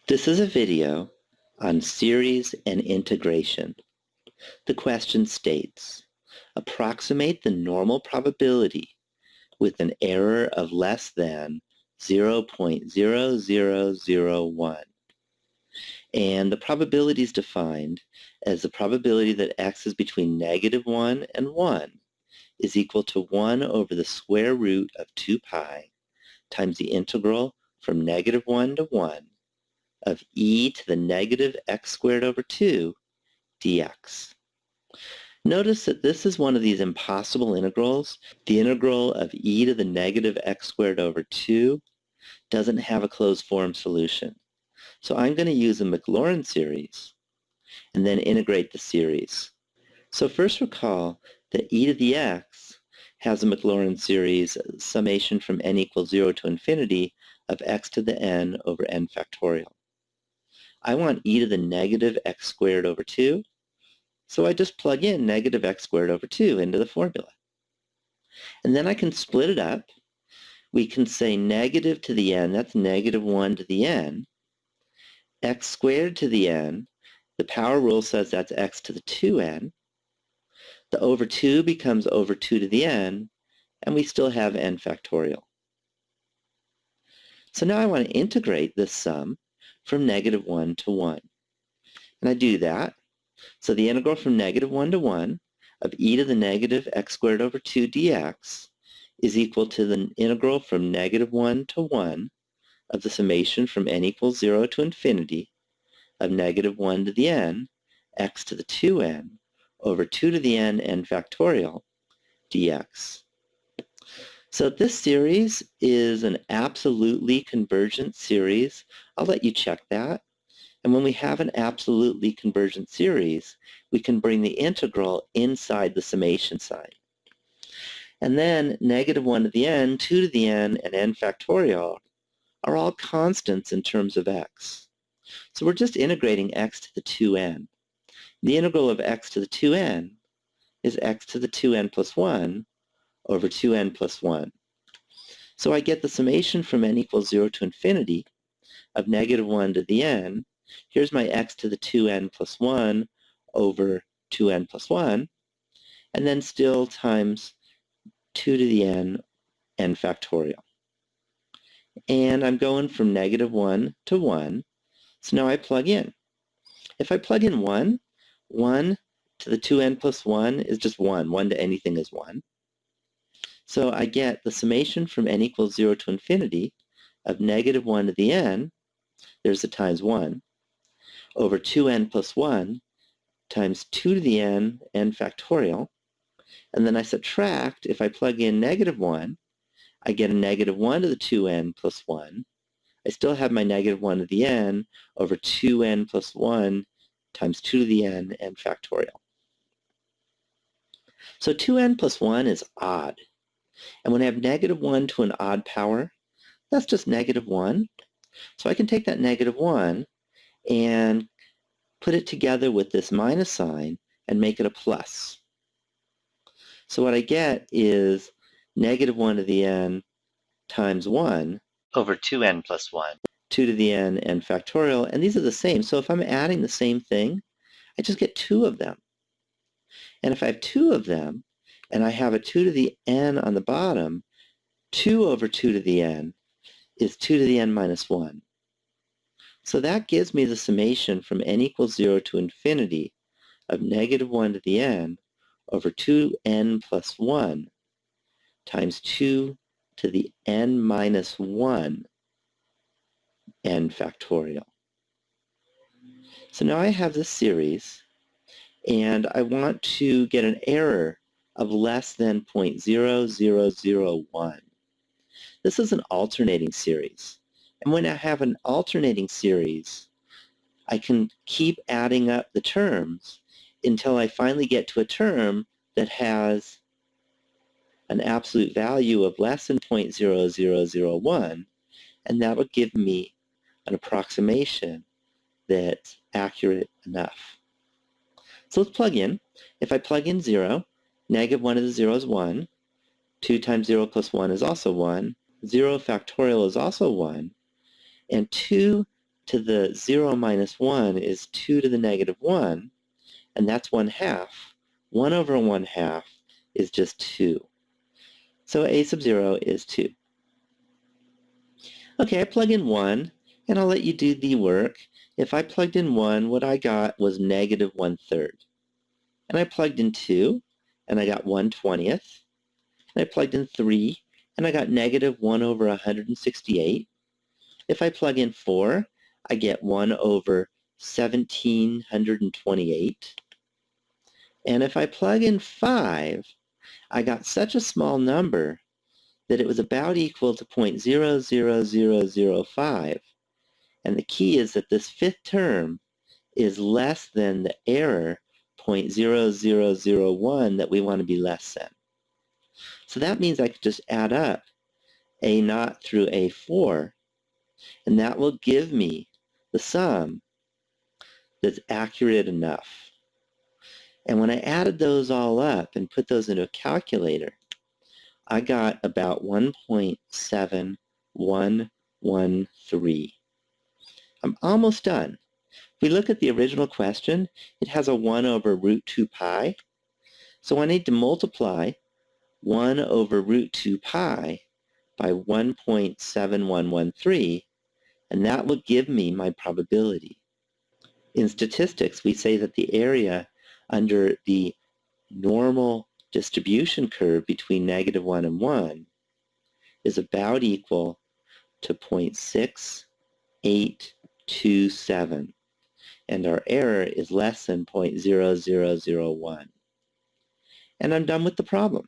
This is a video on series and integration. The question states, approximate the normal probability with an error of less than 0.0001. And the probability is defined as the probability that x is between -1 and 1 is equal to 1 over the square root of 2 pi times the integral from -1 to 1 of e to the negative x squared over 2 dx. Notice that this is one of these impossible integrals. The integral of e to the negative x squared over 2 doesn't have a closed form solution. So I'm going to use a Mclaurin series and then integrate the series. So first recall that e to the x has a Mclaurin series summation from n equals 0 to infinity of x to the n over n factorial. I want e to the negative x squared over 2, so I just plug in negative x squared over 2 into the formula. And then I can split it up. We can say negative to the n, that's -1 to the n. X squared to the n, the power rule says that's x to the 2n. The over 2 becomes over 2 to the n, and we still have n factorial. So now I want to integrate this sum from -1 to 1. And I do that. So the integral from -1 to 1 of e to the negative x squared over 2 dx is equal to the integral from -1 to 1 of the summation from n equals 0 to infinity of -1 to the n, x to the 2n, over 2 to the n factorial dx. So this series is an absolutely convergent series. I'll let you check that. And when we have an absolutely convergent series, we can bring the integral inside the summation sign. And then -1 to the n, 2 to the n, and n factorial are all constants in terms of x. So we're just integrating x to the 2n. The integral of x to the 2n is x to the 2n plus 1 over 2n plus 1. So I get the summation from n equals 0 to infinity of -1 to the n. Here's my x to the 2n plus 1 over 2n plus 1, and then still times 2 to the n factorial. And I'm going from -1 to 1, so now I plug in. If I plug in 1, 1 to the 2n plus 1 is just 1. 1 to anything is 1. So I get the summation from n equals 0 to infinity of -1 to the n, there's the times 1, over 2n plus 1 times 2 to the n factorial. And then I subtract, if I plug in -1, I get a -1 to the 2n plus 1. I still have my -1 to the n over 2n plus 1 times 2 to the n factorial. So 2n plus 1 is odd. And when I have -1 to an odd power, that's just -1. So I can take that -1 and put it together with this minus sign and make it a plus. So what I get is -1 to the n times 1 over 2n plus 1, 2 to the n factorial, and these are the same. So if I'm adding the same thing, I just get 2 of them. And if I have 2 of them, and I have a 2 to the n on the bottom, 2 over 2 to the n is 2 to the n minus 1. So that gives me the summation from n equals 0 to infinity of -1 to the n over 2n plus 1 times 2 to the n minus 1 n factorial. So now I have this series, and I want to get an error of less than 0.0001. This is an alternating series. And when I have an alternating series, I can keep adding up the terms until I finally get to a term that has an absolute value of less than 0.0001, and that will give me an approximation that's accurate enough. So let's plug in. If I plug in 0, -1 to the 0 is 1, 2 times 0 plus 1 is also 1, 0 factorial is also 1, and 2 to the 0 minus 1 is 2 to the negative 1, and that's 1/2. 1 over 1/2 is just 2. So a sub 0 is 2. Okay, I plug in 1, and I'll let you do the work. If I plugged in 1, what I got was negative 1/3. And I plugged in 2, and I got 1/20. And I plugged in 3, and I got negative 1 over 168. If I plug in 4, I get 1 over 1728. And if I plug in 5, I got such a small number that it was about equal to 0.00005. And the key is that this fifth term is less than the error 0.0001 that we want to be less than. So that means I could just add up A0 through A4, and that will give me the sum that's accurate enough. And when I added those all up and put those into a calculator, I got about 1.7113. I'm almost done. If we look at the original question, it has a 1 over root 2 pi. So I need to multiply 1 over root 2 pi by 1.7113, and that will give me my probability. In statistics, we say that the area under the normal distribution curve between -1 and 1 is about equal to 0.6827, and our error is less than 0.0001. And I'm done with the problem.